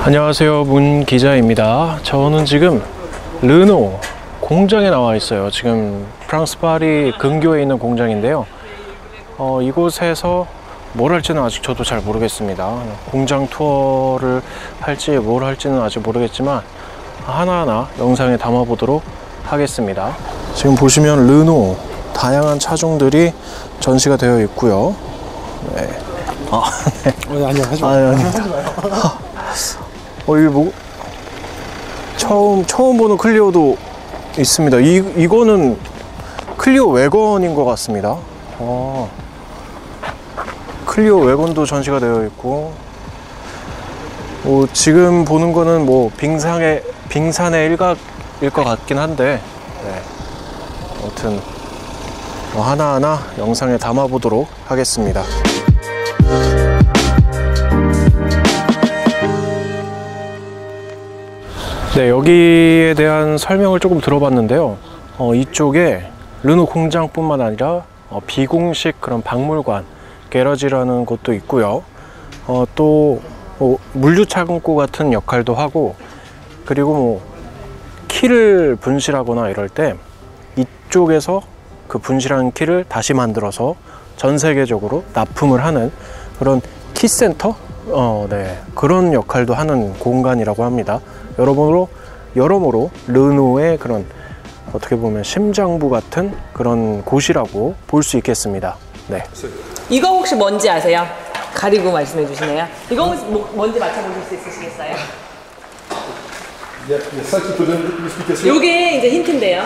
안녕하세요, 문 기자입니다. 저는 지금 르노 공장에 나와 있어요. 지금 프랑스 파리 근교에 있는 공장인데요. 이곳에서 뭘 할지는 아직 저도 잘 모르겠습니다. 공장 투어를 할지 뭘 할지는 아직 모르겠지만 하나하나 영상에 담아 보도록 하겠습니다. 지금 보시면 르노 다양한 차종들이 전시가 되어 있고요. 네. 네. 아니요, 하지 마요. 하지 마요. 여기 뭐 처음 보는 클리오도 있습니다. 이거는 클리오 외건인 것 같습니다. 클리오 외건도 전시가 되어 있고, 지금 보는 거는 뭐 빙산의 일각일 것 같긴 한데, 네. 아무튼 하나하나 영상에 담아 보도록 하겠습니다. 네, 여기에 대한 설명을 조금 들어봤는데요. 이쪽에 르노 공장뿐만 아니라 비공식 그런 박물관, 게러지라는 곳도 있고요. 또 물류 창고 같은 역할도 하고, 그리고 뭐 키를 분실하거나 이럴 때 이쪽에서 그 분실한 키를 다시 만들어서 전 세계적으로 납품을 하는 그런 키센터? 네, 그런 역할도 하는 공간이라고 합니다. 여러모로 르노의 그런 어떻게 보면 심장부 같은 그런 곳이라고 볼 수 있겠습니다. 네. 이거 혹시 뭔지 아세요? 가리고 말씀해 주시네요. 이거 혹시 뭔지 맞춰보실 수 있으시겠어요? 이게 이제 힌트인데요.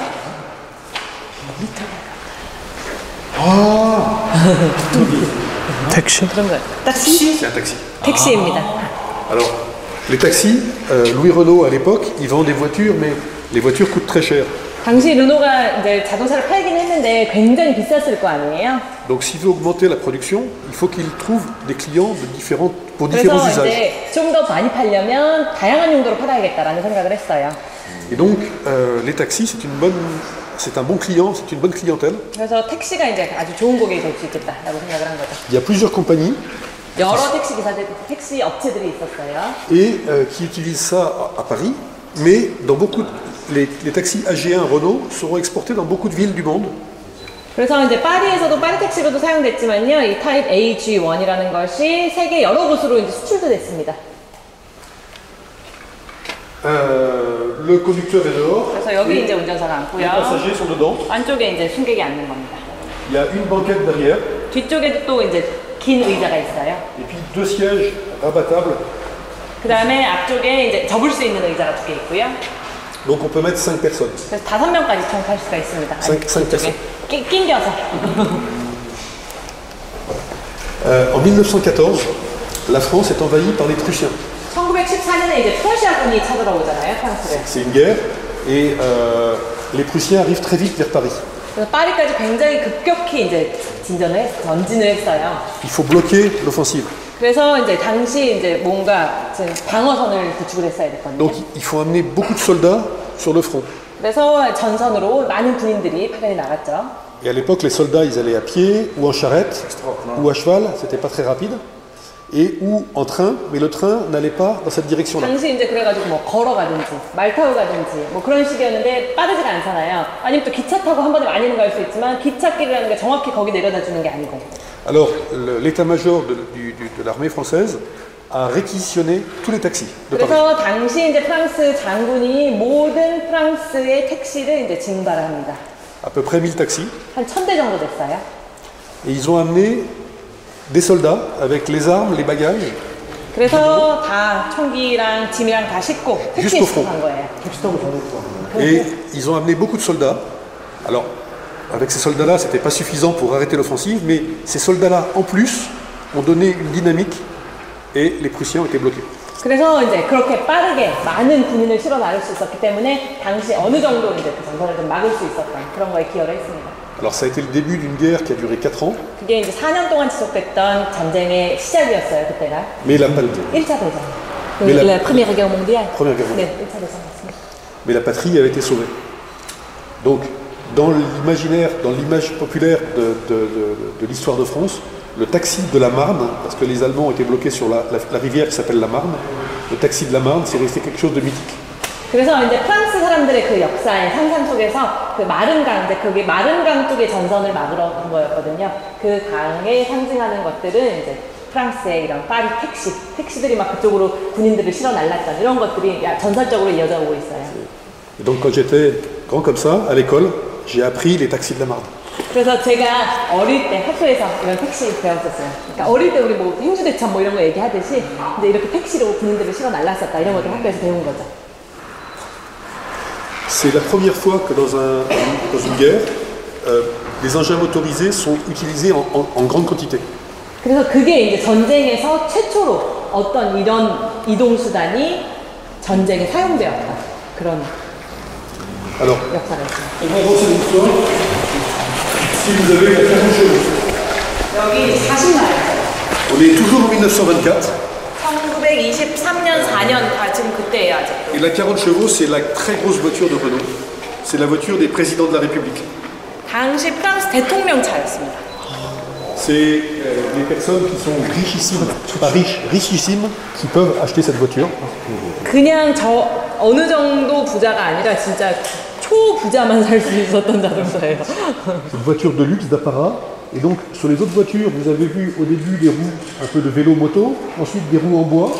택시? 그런 거예요. 택시? C'est un taxi. 택시입니다. Alors, les taxis, Louis Renault à l'époque, il vend des voitures, mais les voitures coûtent très cher. 당시 르노가 이제 자동차를 팔긴 했는데 굉장히 비쌌을 거 아니에요? Donc, s'il veut augmenter la production, il faut qu'il trouve des clients pour différents 그래서 usages. 이제 좀 더 많이 팔려면 다양한 용도로 팔아야겠다라는 생각을 했어요. Et donc, les taxis, c'est un bon client, c'est une bonne clientèle. 그래서 택시가 이제 아주 좋은 고객이 될 수 있겠다라고 생각을 한 거죠. Il y a plusieurs compagnies 여러 택시 업체들이 있었어요. et qui utilisent ça à Paris, mais dans les taxis AG1 Renault seront exportés dans beaucoup de villes du monde. 그래서 이제 파리에서도 파리 택시로도 사용됐지만요, 이 타입 AG1이라는 것이 세계 여러 곳으로 이제 수출도 됐습니다. Le conducteur est dehors. 그래서 여기 이제 운전사가 Les 앉고요. passagers sont dedans. 안쪽에 이제 승객이 앉는 겁니다. Il y a une banquette derrière 뒤쪽에도 또 이제 긴 의자가 있어요. et puis deux sièges rabattables. 그 다음에 앞쪽에 이제 접을 수 있는 의자가 2개 있고요. Donc on peut mettre 5 personnes. 그래서 5명까지 통탈 수가 있습니다. cinq 뒤쪽에 낑겨서. En 1914, la France est envahie par les Prussiens. 1914년에 이제 프러시아군이 쳐들어오잖아요, 프랑스를. C'est une guerre et les Prussiens arrivent très vite vers Paris. 그래서 파리까지 굉장히 급격히 이제 전진을 했어요. Il faut bloquer l'offensive. 그래서 이제 당시 이제 뭔가 방어선을 구축을 했어야 됐거든요. Donc il faut amener beaucoup de soldats sur le front. 그래서 전선으로 많은 군인들이 파견이 나갔죠. Et à l'époque, les soldats, ils allaient à pied ou en charrette ou à cheval, c'était pas très rapide, et ou en train, mais le train n'allait pas dans cette direction-là. 당시 이제 그래가지고 뭐 걸어가든지 말 타고 가든지 뭐 그런 식이었는데 빠르지가 않잖아요. 아니면 또 기차 타고 한 번에 많이는 갈 수 있지만 기찻길이라는 게 정확히 거기 내려다 주는 게 아니고. Alors, l'état-major de l'armée française a réquisitionné tous les taxis de Paris. 그래서 당시 이제 프랑스 장군이 모든 프랑스의 택시를 이제 징발을 합니다. À peu près 1000 taxis. 한 1000대 정도 됐어요. Et ils ont amené des soldats avec les armes, les bagages, 그래서 다 총기랑 짐이랑 다 싣고 택시에 Juste au front. 싣고 간 거예요. et ils ont amené beaucoup de soldats. Alors, avec ces soldats-là, c'était pas suffisant pour arrêter l'offensive, mais ces soldats-là, en plus, ont donné une dynamique et les Prussiens ont été bloqués. 그래서 이제 그렇게 빠르게 많은 군인을 실어 나를 수 있었기 때문에 당시 어느 정도 이제 그 전선을 좀 막을 수 있었던 그런 거에 기여를 했습니다. Alors, ça a été le début d'une guerre qui a duré 4 ans, 그게 이제 4년 동안 지속됐던 전쟁의 시작이었어요, 그때가. mais la 1차 대전. Mais la- Première Guerre mondiale. Première Guerre mondiale. 네, 1차 대전이었습니다. mais la patrie avait été sauvée. Donc, dans l'imaginaire, dans l'image populaire de l'histoire de France, le taxi de la Marne, parce que les Allemands étaient bloqués sur la rivière qui s'appelle la Marne, le taxi de la Marne, c'est resté quelque chose de mythique. 그래서 이제 프랑스 사람들의 그 역사의 상상 속에서 그 마른 강, 이제 그게 마른 강 쪽의 전선을 막으러 간 거였거든요. 그 강에 상징하는 것들은 이제 프랑스의 이런 파리 택시들이 막 그쪽으로 군인들을 실어 날랐던 이런 것들이 전설적으로 이어져 오고 있어요. Et donc quand j'étais grand comme ça, à l'école, j'ai appris les taxis de la Marne. 그래서 제가 어릴 때 학교에서 이런 택시 배웠었어요. 그러니까 어릴 때 우리 뭐 행주대첩 뭐 이런 거 얘기하듯이 이제 이렇게 택시로 군인들을 실어 날랐었다 이런 것들 학교에서 배운 거죠. C'est la première fois que dans une guerre, les engins motorisés sont utilisés en grande quantité. 그래서 그게 이제 전쟁에서 최초로 어떤 이런 이동 수단이 전쟁에 사용되었다. 그런 Alors, 역사를 했어요. on va avancer l'histoire. Si vous avez la 40 chevaux, 여기 40만. on est toujours en 1924. 1923년 4년 지금 그때예요 아직도. Et la 40 chevaux, c'est la très grosse voiture de Renault. C'est la voiture des présidents de la République. 당시 프랑스 대통령차였습니다. C'est les personnes qui sont richissimes, pas riches, richissimes, qui peuvent acheter cette voiture. 그냥 저 어느 정도 부자가 아니라 진짜 초부자만 살 수 있었던 자동차예요. C'est une voiture de luxe, d'apparat. Et donc, sur les autres voitures, vous avez vu au début des roues un peu de vélo-moto, ensuite des roues en bois,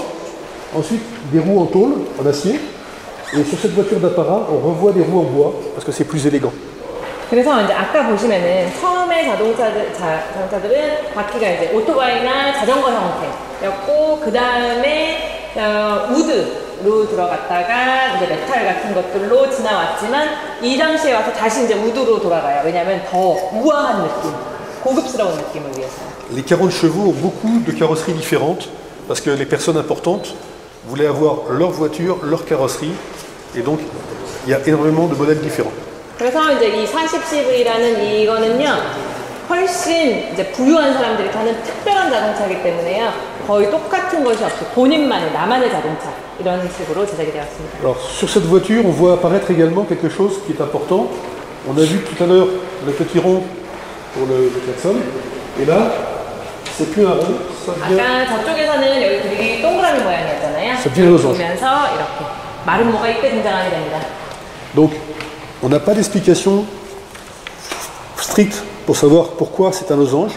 ensuite des roues en tôle, en acier. Et sur cette voiture d'apparat, on revoit des roues en bois, parce que c'est plus élégant. 그래서 이제 아까 보시면은 처음에 자동차들은 바퀴가 이제 오토바이나 자전거 형태였고 그 다음에 우드로 들어갔다가 이제 메탈 같은 것들로 지나왔지만 이 당시에 와서 다시 이제 우드로 돌아가요. 왜냐하면 더 우아한 느낌, 고급스러운 느낌을 위해서. Les 40 chevaux ont beaucoup de carrosseries différentes, parce que les personnes importantes voulaient avoir leur voiture, leur carrosserie, et donc il y a énormément de modèles différents. 그래서 이제 이 40CV라는 이거는요 훨씬 이제 부유한 사람들이 타는 특별한 자동차이기 때문에요 거의 똑같은 것이 없이 본인만의 나만의 자동차 이런 식으로 제작이 되었습니다. Alors sur cette voiture, on voit apparaître également quelque chose qui est important. On a vu tout à l'heure le petit rond pour le klaxon, et là c'est plus un rond, ça devient. 아까 저쪽에서는 여기 그릭이 동그라미 모양이었잖아요. 보면서 이렇게 마른 모가 이때 등장하게 됩니다. Donc on n'a pas d'explication stricte pour savoir pourquoi c'est un losange.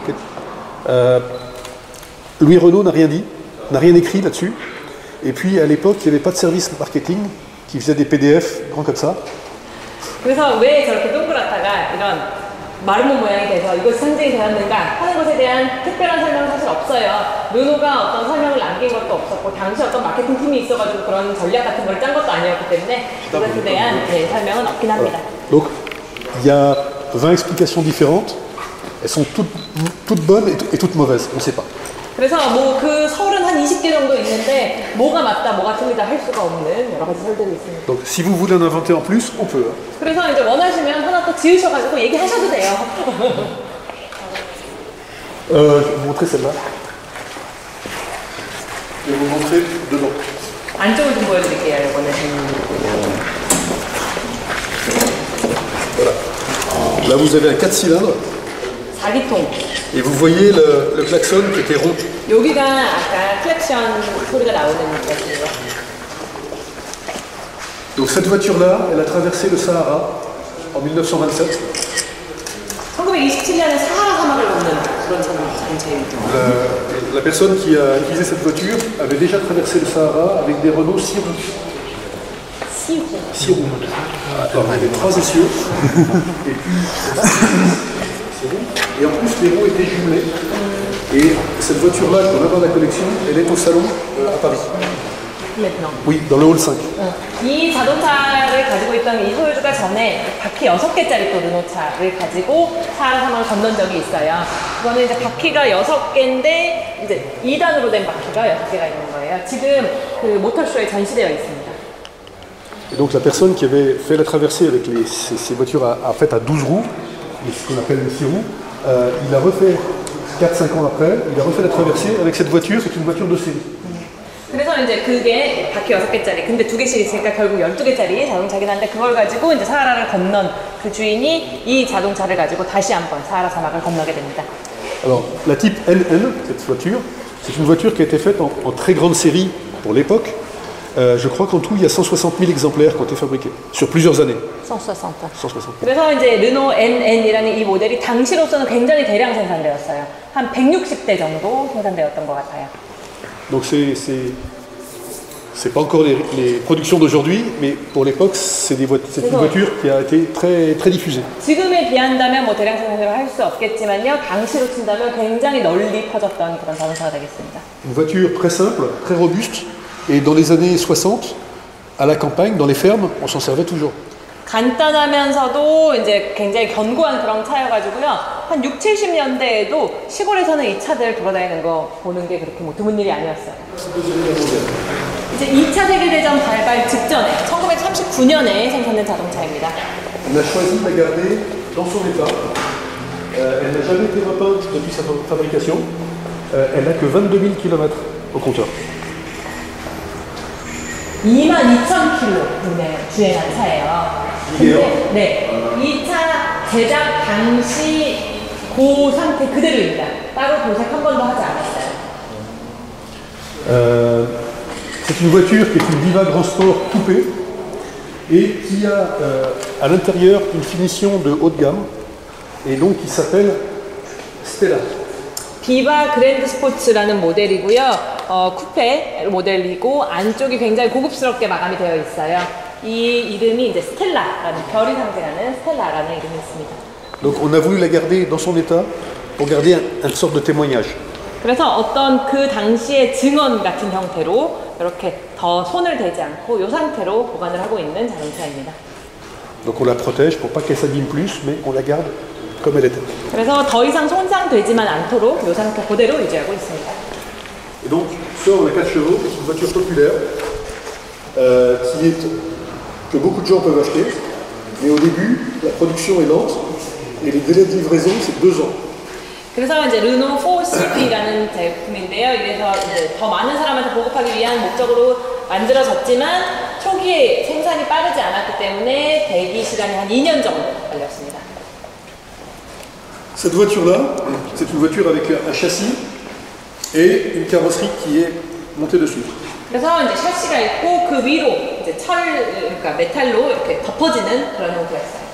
Louis Renault n'a rien dit, n'a rien écrit là-dessus. Et puis à l'époque, il n'y avait pas de service marketing qui faisait des PDF grands comme ça. 그래서 왜 저렇게 동그랗다가 이런 마름모 모양이 돼서 이것이 상징이 되었는가 하는 것에 대한 특별한 설명은 사실 없어요. 르노가 어떤 설명을 남긴 것도 없었고 당시 어떤 마케팅 팀이 있어가지고 그런 전략 같은 걸 짠 것도 아니었기 때문에 그것에 대한 설명은 없긴 합니다. Donc il y a 20 explications différentes. Elles sont toutes bonnes et toutes mauvaises. On ne sait pas. 그래서 뭐 그 설은 한 20개 정도 있는데 뭐가 맞다 뭐가 틀리다 할 수가 없는 여러 가지 설들이 있습니다. Donc si vous voulez en inventer en plus, on peut. 그래서 이제 원하시면 하나 또 지으셔가지고 얘기하셔도 돼요. Je vais vous montrer celle-là. Je vais vous montrer dedans. 안쪽을 좀 보여드릴게요, 이번에. Voilà. Là, vous avez un 4 cylindres. 4기통. Et vous voyez le klaxon qui était rond. 여기가 아까 클렉션 소리가 나오는 것이에요. Donc cette voiture-là, elle a traversé le Sahara en 1927. 1927년에 사하라 사막을 걷는 그런 자동차입니다. La personne qui a utilisé cette voiture avait déjà traversé le Sahara avec des Renault 6 roues. 6 roues. Alors, il y avait 3 essieux. Et puis, et en plus, les roues étaient jumelées. Et cette voiture-là, qu'on a dans la collection, elle est au salon à Paris. maintenant. Oui, dans le hall 5. 이 자동차를 가지고 있던 이 소유주가 전에 바퀴 6개짜리 또 르노차를 가지고 사하라 사막을 건넌 적이 있어요. 그거는 이제 바퀴가 6개인데 이제 2단으로 된 바퀴가 6개가 있는 거예요. 지금 그 모터쇼에 전시되어 있습니다. Et donc la personne qui avait fait la traversée avec ces voitures à 12 roues, ce qu'on appelle les 6 roues, il a refait 4-5 ans après, il a refait la traversée avec cette voiture, c'est une voiture de série. 그래서 이제 그게 바퀴 6개짜리, 근데 2개씩 있으니까 결국 12개짜리 자동차긴 한데 그걸 가지고 이제 사하라를 건넌 그 주인이 이 자동차를 가지고 다시 한번 사하라 사막을 건너게 됩니다. Alors la type NN, cette voiture, c'est une voiture qui a été faite en très grande série pour l'époque. Je crois qu'en tout, il y a 160 000 exemplaires qui ont été fabriqués sur plusieurs années. 160. 160 000. 그래서 이제 르노 NN이라는 이 모델이 당시로서는 굉장히 대량 생산되었어요. 한 160대 정도 생산되었던 것 같아요. Donc c'est pas encore les productions d'aujourd'hui, mais pour l'époque, c'est une voiture qui a été très diffusée. 지금에 비한다면 뭐 대량 생산을 할 수 없겠지만요. 당시로 친다면 굉장히 널리 퍼졌던 그런 자동차가 되겠습니다. Une voiture très simple, très robuste, et dans les années 60, à la campagne, dans les fermes, on s'en servait toujours. 간단하면서도 이제 굉장히 견고한 그런 차여가지고요. 한 6, 70년대에도 시골에서는 이 차들 돌아다니는 거 보는 게 그렇게 뭐 드문 일이 아니었어요. 이제 2차 세계대전 발발 직전에 1939년에 생산된 자동차입니다. On a choisi de la garder dans son état. Elle n'a jamais été repeinte depuis sa fabrication. Elle n'a que 22 000 km au compteur. 22,000km 주행한 차예요. 이게요? 네, 이 차 제작 당시 그 상태 그대로입니다. 따로 도색 한 번도 하지 않았어요. C'est une voiture qui est une Viva Grand Sport coupée et qui a à l'intérieur une finition de haut de gamme et donc qui s'appelle Stella. 비바 그랜드 스포츠라는 모델이고요. 쿠페 모델이고 안쪽이 굉장히 고급스럽게 마감이 되어 있어요. 이 이름이 이제 스텔라라는 별이 상징하는 스텔라라는 이름이 있습니다. Donc on a voulu la garder dans son état pour garder une sorte de témoignage. 그래서 어떤 그 당시의 증언 같은 형태로 이렇게 더 손을 대지 않고 이 상태로 보관을 하고 있는 자동차입니다. Donc on la protège pour pas qu'elle s'abîme plus, mais on la garde comme elle était. 그래서 더 이상 손상되지만 않도록 이 상태 그대로 유지하고 있습니다. Et donc, sur la 4 chevaux, c'est une voiture populaire que beaucoup de gens peuvent acheter. Mais au début, la production est lente et les délais de livraison, c'est 2 ans. 그래서 이제 르노 4CV라는 제품인데요. 이래서 이제 더 많은 사람한테 보급하기 위한 목적으로 만들어졌지만 초기에 생산이 빠르지 않았기 때문에 대기 시간이 한 2년 정도 걸렸습니다. Cette voiture-là, c'est une voiture avec un châssis et une carrosserie qui est montée dessus. 그래서 이제 샤시가 있고 그 위로 이제 그러니까 메탈로 이렇게 덮어지는 그런 형태였어요.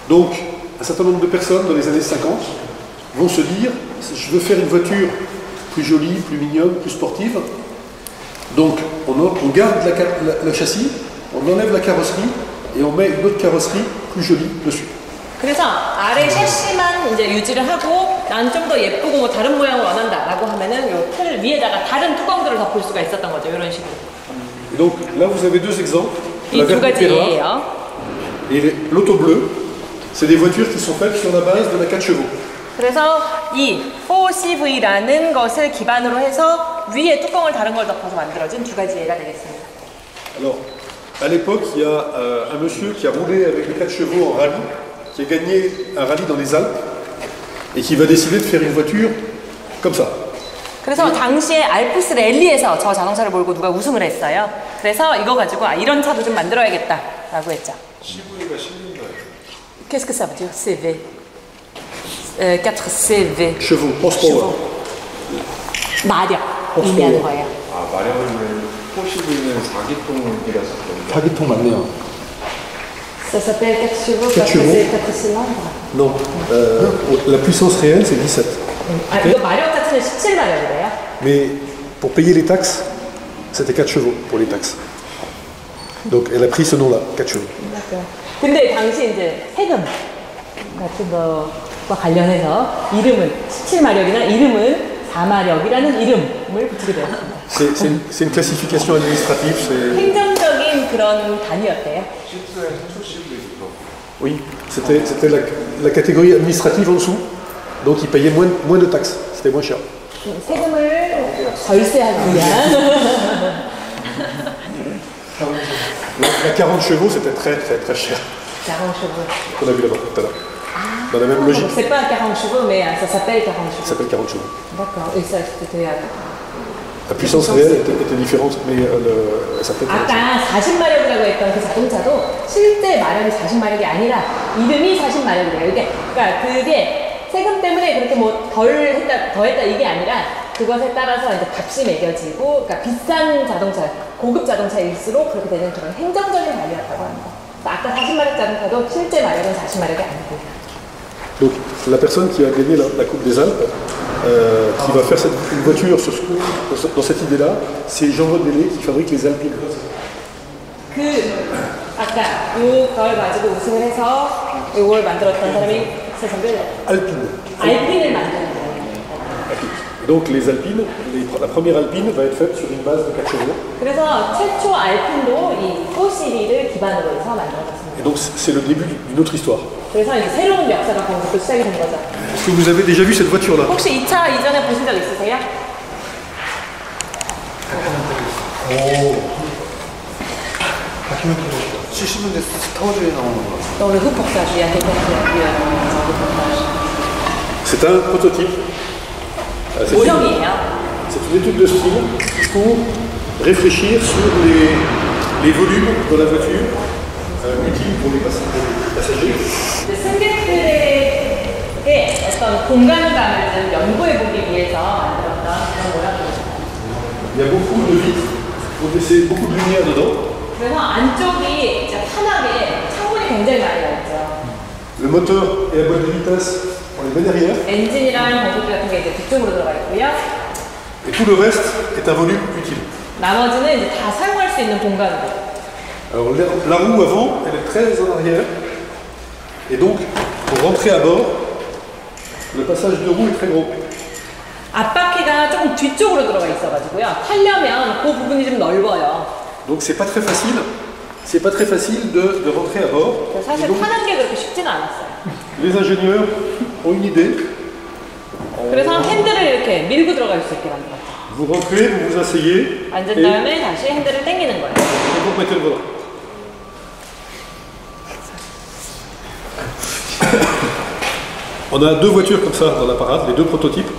Donc, un certain nombre de personnes dans les années 50 vont se dire, je veux faire une voiture plus jolie, plus mignonne, plus sportive. Donc, on garde le châssis, on enlève la carrosserie et on met une autre carrosserie plus jolie dessus. 그래서 아래 샤시만 이제 유지를 하고 난 좀 더 예쁘고 뭐 다른 모양을 원한다라고 하면은 요 틀 위에다가 다른 뚜껑들을 덮을 수가 있었던 거죠. 이런 식으로. Et donc là vous avez 2 exemples. 이 두 가지예요. Et l'auto bleu, c'est des voitures qui sont faites sur la base de la 4 chevaux. 그래서 이 4CV라는 것을 기반으로 해서 위에 뚜껑을 다른 걸 덮어서 만들어진 두 가지 예가 되겠습니다. Alors, à l'époque, il y a un monsieur qui a roulé avec les 4 chevaux en rallye, qui a gagné un rallye dans les Alpes, et qui va décider de faire une voiture comme ça. 그래서 당시에 알프스 랠리에서 저 자동차를 몰고 누가 우승을 했어요. 그래서 이거 가지고 이런 차도 좀 만들어야겠다라고 했죠. CV가 실린 거예요. Qu'est-ce que ça veut dire CV? 4CV. Chevaux, horsepower. 마력 의미하는 거예요. 아, 마력을 포시브는 4기통이라서 4기통 맞네요. Ça s'appelle 4 chevaux 4 chevaux. c'est 4 cylindres. Non, la puissance réelle c'est 17. 이거 마력 자체는 17마력이래요. Mais pour payer les taxes, c'était 4 chevaux pour les taxes. Donc elle a pris ce nom-là, 4 chevaux. 근데 당시 이제 세금 같은 거와 관련해서 이름은 17마력이나 이름은 4마력이라는 이름을 붙이게 되었습니다. C'est une classification administrative. 행정적인 그런 단위였대요. Oui, c'était la catégorie administrative en dessous, donc ils payaient moins de taxes, c'était moins cher. 세금을 절세하기 위한. La 40 chevaux, c'était très cher. 40 chevaux. On a vu là-bas tout à l'heure. Dans la même logique. C'est pas 40 chevaux, mais ça s'appelle 40 Ça chevaux. s'appelle 40 chevaux. D'accord. Et ça, c'était. La puissance réelle était différente, mais elle s'appelait 40 chevaux. 아까 40마력이라고 했던 그 자동차도 실제 마력이 40마력이 아니라 이름이 40마력이래요. 그러니까 그게 세금 때문에 그렇게 뭐 더 했다 이게 아니라 그것에 따라서 이제 값이 매겨지고, 그러니까 비싼 자동차. 고급 자동차일수록 그렇게 되는 그런 행정적인 관리였다고 합니다. 아까 40마력 자동차도 실제 마력은 40마력이 아니고요. Donc la personne qui a gagné la Coupe des Alpes, qui va faire une voiture dans cette idée-là, c'est Jean Rodellet qui fabrique les Alpines. 아까 이걸 가지고 우승을 해서 이걸 만들었던 사람이 Alpine. 알핀을 만드는 거예요. Donc les Alpines, la première Alpine va être faite sur une base de 4 chevaux. 그래서 최초 알핀도 이 4시리를 기반으로 해서 만들어졌습니다. Et donc c'est le début d'une autre histoire. 그래서 이제 새로운 역사가 거기서 시작이 된 거죠. Est-ce que vous avez déjà vu cette voiture-là? 혹시 이 차 이전에 보신 적 있으세요? 너무 흡폭사주야, C'est un prototype. 모형이에요. C'est une étude de style pour réfléchir sur les volumes de la voiture utiles pour les passagers. 승객들에게 어떤 공간감을 좀 연구해보기 위해서 만들었던 그런 모양입니다. Il y a beaucoup de vitres, donc c'est beaucoup de lumière dedans. 그래서 안쪽이 이제 환하게 창문이 굉장히 많이 나 있죠. Le moteur et la boîte de vitesse, on les met derrière. 엔진이랑 공급기 같은 게 이제 뒤쪽으로 들어가 있고요. Et tout le reste est un volume utile. 나머지는 이제 다 사용할 수 있는 공간으로. Alors la roue avant, elle est très en arrière. Et donc, pour rentrer à bord, le passage de roue est très gros. 앞바퀴가 조금 뒤쪽으로 들어가 있어가지고요. 타려면 그 부분이 좀 넓어요. Donc c'est pas très facile. C'est pas très facile de rentrer à bord. 그래서 사실 Donc, 타는 게 그렇게 쉽지는 않았어요. les ingénieurs ont une idée. 그래서 핸들을 이렇게 밀고 들어갈 수 있게 만들었죠. Vous rentrez, vous vous asseyez, 앉은 et 다음에 다시 핸들을 당기는 거예요. vous mettez le volant. On a deux voitures comme ça dans la parade, les deux prototypes.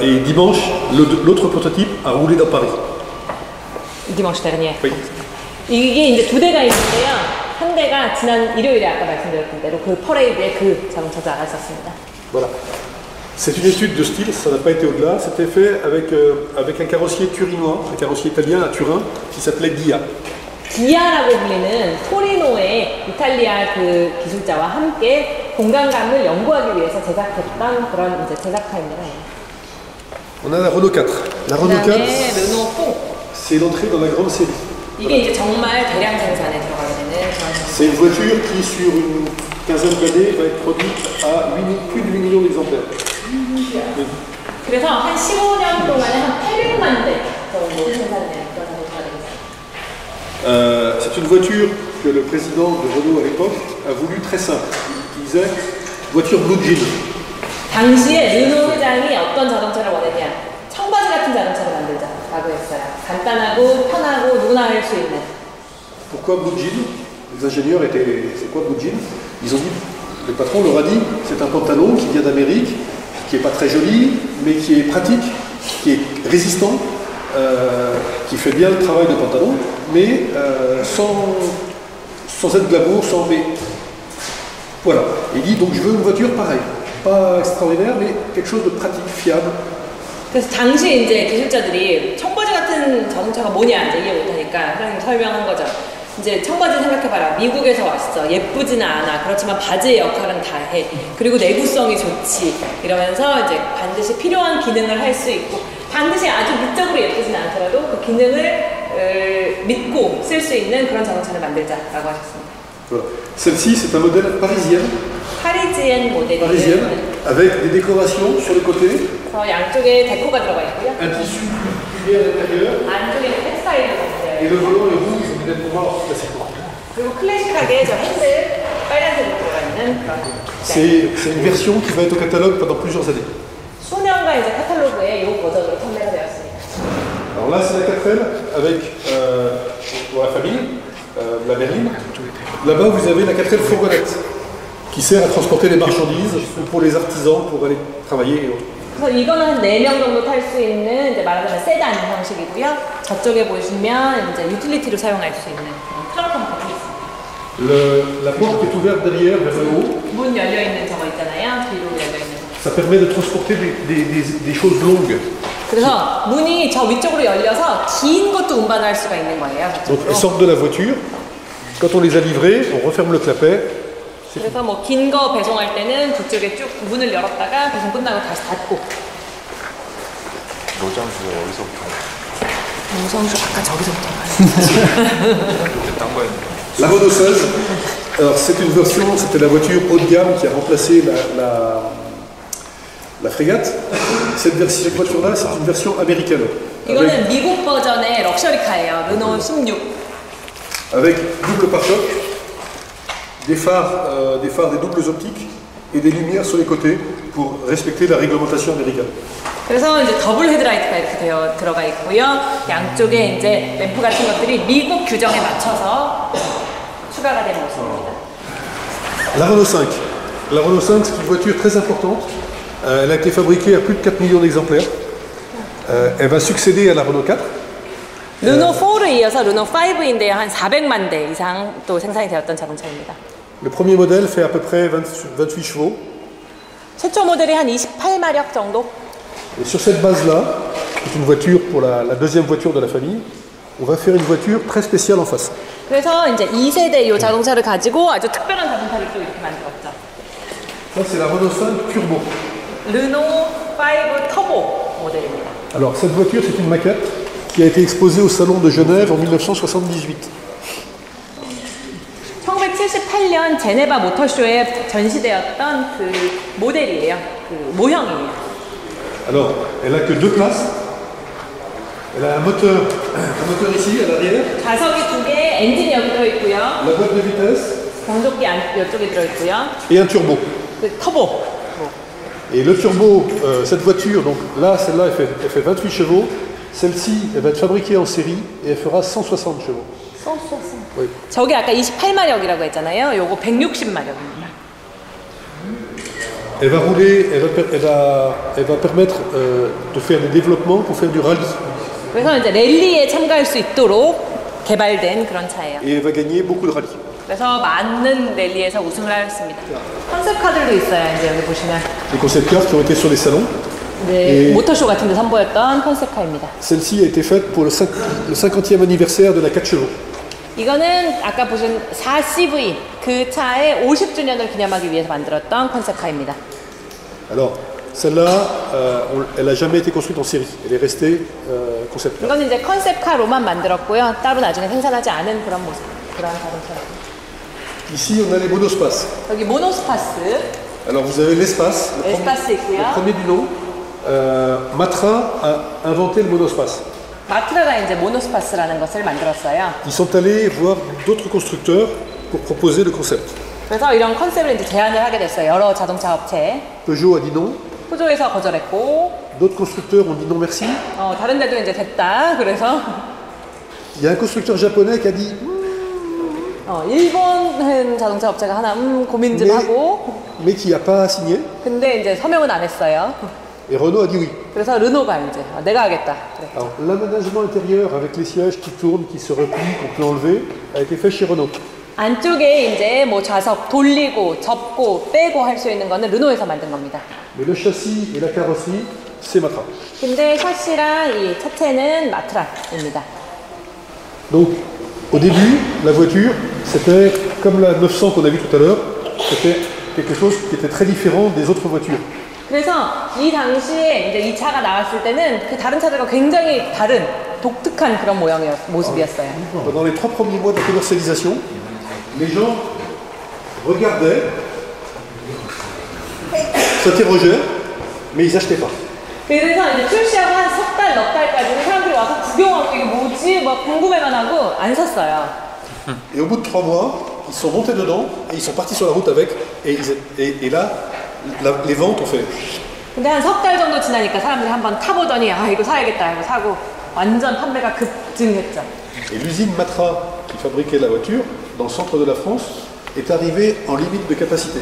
Et dimanche, l'autre prototype a roulé dans Paris. 디먼시 dernier. Oui. 이게 이제 두 대가 있는데요. 한 대가 지난 일요일에 아까 말씀드렸던 대로 그 퍼레이드에 그 자동차도 나갔었습니다. Voilà. C'est une étude de style, ça n'a pas été au-delà. C'était fait avec un carrossier turinois, un carrossier italien à Turin, qui s'appelait Ghia. 기아라고 불리는 토리노의 이탈리아 그 기술자와 함께 공간감을 연구하기 위해서 제작했던 그런 이제 제작카입니다. On a la Renault 4. La Renault 4, 그다음에 르노 4. c'est l'entrée dans la grande série. 이게 이제 정말 대량 생산에 들어가게 되는 그런 C'est une voiture qui, sur une quinzaine d'années, va être produite à plus de 8 millions d'exemplaires. 그래서 한 15년 동안에 한 800만 대 정도 생산되는 그런 자동차가 되겠습니다. C'est une voiture que le président de Renault à l'époque a voulu très simple. Il disait voiture blue jean. 당시에 르노 회장이 어떤 자동차를 원했냐? 청바지 같은 자동차를 만들자라고 했어요. 간단하고 편하고 누구나 할 수 있는. Pourquoi blue jean? Les ingénieurs étaient. C'est quoi blue jean? Ils ont dit, le patron leur a dit, c'est un pantalon qui vient d'Amérique, qui n'est pas très joli, mais qui est pratique, qui est résistant, qui fait bien le travail de pantalon, mais sans être glamour, sans. Mais voilà. Il dit donc je veux une voiture pareille. Pas extraordinaire, mais quelque chose de pratique, fiable. 그래서 당시 이제 기술자들이 청바지 같은 자동차가 뭐냐 이제 이해 못하니까 사장님 설명한 거죠. 이제 청바지 생각해봐라. 미국에서 왔어. 예쁘지는 않아. 그렇지만 바지의 역할은 다 해. 그리고 내구성이 좋지. 이러면서 이제 반드시 필요한 기능을 할 수 있고 반드시 아주 미적으로 예쁘진 않더라도 그 기능을 믿고 쓸 수 있는 그런 자동차를 만들자라고 하셨습니다. Voilà. Celle-ci, c'est un modèle parisien. 파리지엔 모델이에요. Parisienne, avec des décorations sur les côtés, 그래서 양쪽에 데코가 들어가 있고요. un tissu particulier à l'intérieur, 안쪽에는 텍스타일로 et 있어요. le volant est rouge, vous êtes pour voir classiquement. 그리고 클래식하게 저 핸들 빨간색으로 들어가 있는 그런. C'est une version qui va être au catalogue pendant plusieurs années. 수년간 이제 카탈로그에 이 버전으로 판매가 되었습니다. Alors là, c'est la 4L avec pour la famille, la berline. Là-bas, vous avez la 4L fourgonnette qui sert à transporter les marchandises ou pour les artisans pour aller travailler et autres. 그래서 이거는 한 4명 정도 탈 수 있는 이제 말하자면 세단 형식이고요. 저쪽에 보시면 이제 유틸리티로 사용할 수 있는 트렁크 형태도 있습니다. La porte est ouverte derrière vers le haut. 문 열려 있는 저거 있잖아요. 뒤로 열려 있는. Ça permet de transporter des choses longues. 그래서 문이 저 위쪽으로 열려서 긴 것도 운반할 수가 있는 거예요. Donc elles 저쪽으로. sortent de la voiture. Quand on les a livrées, on referme le clapet. 그래서 뭐 긴 거 배송할 때는 그쪽에 쭉 문을 열었다가 배송 끝나고 다시 닫고. 노장수가 어디서부터 노성수 아까 저기서부터. 딴 거였는데. La Renault 16, alors c'est une version, c'était la voiture haut de gamme qui a remplacé la frégate. Cette voiture-là, c'est une version américaine. 이거는 미국 버전의 럭셔리카예요. 르노 16. Avec double pare-choc, des phares des doubles optiques et des lumières sur les côtés pour respecter la réglementation américaine. 그래서 이제 더블 헤드라이트가 i렇게 들어가 있고요. 양쪽에 이제 램프 같은 것들이 미국 규정에 맞춰서 추가가 된 모습입니다. La Renault 5. La Renault 5, c'est une voiture très importante. Elle a été fabriquée à plus de 4 millions d'exemplaires. Elle va succéder à la Renault 4. 르노 4를 이어서 르노 5인데요. 한 400만 대 이상 또 생산이 되었던 자동차입니다. Le premier modèle fait à peu près 28 chevaux. 최초 모델이 한 28마력 정도. Et sur cette base-là, qui est une voiture pour la deuxième voiture de la famille, on va faire une voiture très spéciale en face. 그래서 이제 2세대 이 자동차를 가지고 아주 특별한 자동차를 또 이렇게 만들었죠. Ça, c'est la Renault 5 Turbo. 르노 5 터보 모델입니다. Alors, cette voiture, c'est une maquette qui a été exposée au Salon de Genève en 1978. 1978년 제네바 모터쇼에 전시되었던 그 모델이에요. 그 모형이에요. Alors, elle a que 2 places. Elle a un moteur ici, à l'arrière, 좌석이 2개, 엔진이 여기 들어있고요. la boîte de vitesse 경적기 이쪽에 들어있고요. et un turbo. 그 터보. Et le turbo, cette voiture, donc là, celle-là, elle fait 28 chevaux. Celle-ci, elle va être fabriquée en série et elle fera 160 chevaux. Oui. 저게 아까 28마력이라고 했잖아요. 요거 160마력입니다. Elle va rouler, elle va permettre de faire des développements pour faire du rallye. 그래서 이제 랠리에 참가할 수 있도록 개발된 그런 차예요. Et elle va gagner beaucoup de rallye. 그래서 많은 랠리에서 우승을 하였습니다. 컨셉 카들도 있어요. 이제 여기 보시면 Les concept cars qui ont été sur les salons. 네, 모터쇼 같은 데 선보였던 컨셉카입니다. Celle-ci a été faite pour le 50e anniversaire de la 4 chevaux. 이거는 아까 보신 4CV 그 차의 50주년을 기념하기 위해서 만들었던 컨셉카입니다. Alors, celle-là, elle n'a jamais été construite en série. Elle est restée concept car. 이거는 이제 컨셉카로만 만들었고요. 따로 나중에 생산하지 않은 그런 모습, 그런 자동차입니다. Ici, on a les monospaces. 여기 모노스파스, Alors, vous avez l'espace, 에스파스 le 있고요. premier du nom. Matra a inventé le monospace. 마트라가 이제 모노스파스라는 것을 만들었어요. Ils sont allés voir d'autres constructeurs pour proposer le concept. 그래서 이런 컨셉을 이제 제안을 하게 됐어요. 여러 자동차 업체에. Peugeot a dit non, 푸조에서 거절했고, d'autres constructeurs ont dit non merci. 다른 데도 이제 됐다. 그래서 Il y a un constructeur japonais qui a dit 일본 자동차 업체가 하나 고민 좀 네. 하고, mais qui n'a pas signé. 근데 이제 서명은 안 했어요. Et Renault a dit oui. 그래서 르노가 이제 내가 하겠다. 그래. Alors, l'aménagement intérieur avec les sièges qui tournent, qui se replient, qu'on peut enlever, a été fait chez Renault. 안쪽에 이제 뭐 좌석 돌리고 접고 빼고 할 수 있는 거는 르노에서 만든 겁니다. Mais le châssis et la carrosserie, c'est Matra. 근데 샤시랑 이 차체는 마트라입니다. Donc, au début, la voiture, c'était comme la 900 qu'on a vue tout à l'heure, c'était quelque chose qui était très différent des autres voitures. 그래서 이 당시에 이제 이 차가 나왔을 때는 그 다른 차들과 굉장히 다른 독특한 그런 모습이었어요. Pendant les 3 premiers mois de la commercialisation, les gens regardaient, s'interrogeaient, mais ils n'achetaient pas. 그래서 이제 출시하고 한 석 달, 넉 달까지는 사람들이 와서 구경하고 이게 뭐지? 막 궁금해만 하고 안 샀어요. Et au bout de 3 mois, ils sont montés dedans et ils sont partis sur la route avec. Et là, les ventes ont fait. 근데 한 석 달 정도 지나니까 사람들이 한번 타보더니 아 이거 사야겠다 하고 사고 완전 판매가 급증했죠. Et l'usine Matra qui fabriquait la voiture dans le centre de la France est arrivée en limite de capacité.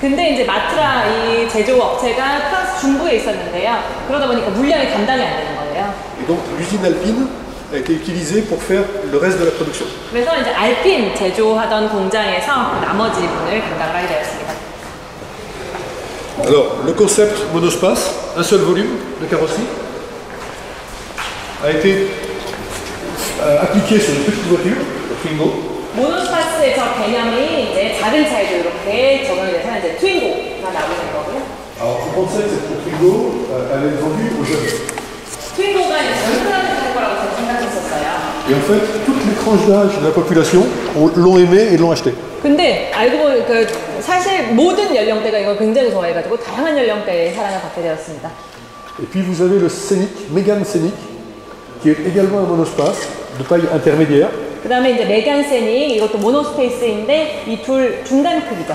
근데 이제 마트라 이 제조 업체가 프랑스 중부에 있었는데요. 그러다 보니까 물량이 감당이 안 되는 거예요. Et donc l'usine alpine a été utilisée pour faire le reste de la production. 그래서 이제 알핀 제조하던 공장에서 나머지 부분을 감당을 하게 되었습니다. Alors, le concept monospace, un seul volume de carrosserie. a été appliqué sur une petite voiture, le Twingo. 모노스파스의 저 개념이 이제 작은 차에도 이렇게 적용이 돼서 이제 트윈고가 나오는 거고요. Alors, on pensait que cette Twingo allait être vendue aux jeunes. 트윈고가 이제 젊은 사람들이 살 거라고 저는 생각했었어요. Et en fait, toutes les tranches d'âge de la population l'ont aimé et l'ont acheté. 근데 알고 보니 그 사실 모든 연령대가 이걸 굉장히 좋아해가지고 다양한 연령대의 사랑을 받게 되었습니다. Et puis vous avez le Scénic, Mégane Scénic, qui est également un monospace de taille intermédiaire. 그 다음에 이제 메간 세닉, 이것도 모노스페이스인데 이 둘 중간 크기죠.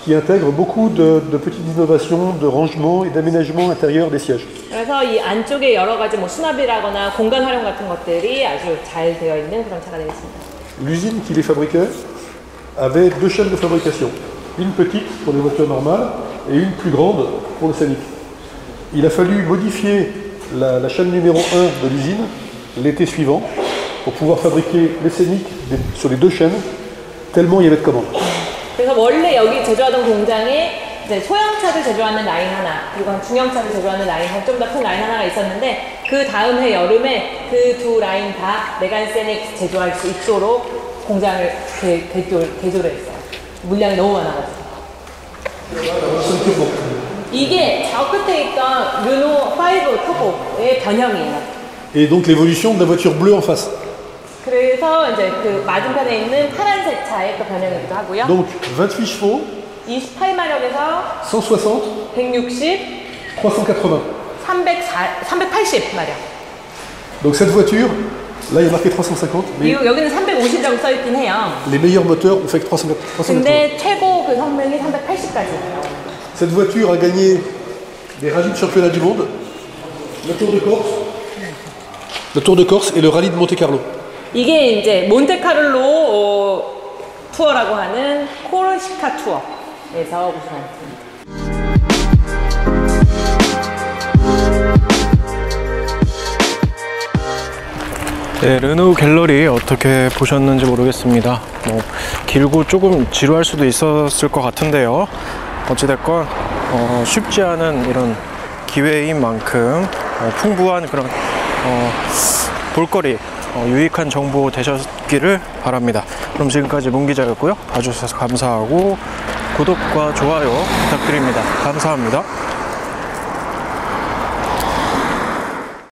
Qui intègre beaucoup de petites innovations de rangement et d'aménagement intérieur des sièges. 그래서 이 안쪽에 여러 가지 뭐 수납이라거나 공간 활용 같은 것들이 아주 잘 되어 있는 그런 차가 되겠습니다. L'usine qui les fabriquait avait deux chaînes de fabrication, une petite pour les voitures normales et une plus grande pour le Scénic. Il a fallu modifier la chaîne numéro 1 de l'usine l'été suivant pour pouvoir fabriquer les Scénic sur les deux chaînes, tellement il y avait de commandes. 그래서 원래 여기 제조하던 공장에 이제 소형차를 제조하는 라인 하나, 그리고 한 중형차를 제조하는 라인, 좀 더 큰 라인 하나가 있었는데 그 다음 해 여름에 그 두 라인 다 메간 세닉 제조할 수 있도록 공장을 개조를 했어요. 물량이 너무 많아가지고. 이게 저 끝에 있던 르노 5 터보의 변형이에요. Et donc l'évolution de la voiture bleue en face. 그래서 이제 그 맞은편에 있는 파란색 차의 또 변형이기도 하고요. Donc 28 chevaux, 28마력에서 160, 160, 380. 380마력. Donc cette voiture, là il y a marqué 350, mais 그리고 여기는 350이라고 써있긴 해요. les meilleurs moteurs ont fait que 380. 근데 최고 그 성능이 380까지. Cette voiture a gagné des rallyes de championnat du monde, le Tour de Corse et le rallye de Monte Carlo. 이게 이제 몬테카를로 투어라고 하는 코르시카 투어에서 우승했습니다. 네, 르노 갤러리 어떻게 보셨는지 모르겠습니다. 뭐 길고 조금 지루할 수도 있었을 것 같은데요. 어찌됐건 쉽지 않은 이런 기회인 만큼 풍부한 그런 볼거리, 유익한 정보 되셨기를 바랍니다. 그럼 지금까지 문 기자였고요. 봐주셔서 감사하고 구독과 좋아요 부탁드립니다. 감사합니다.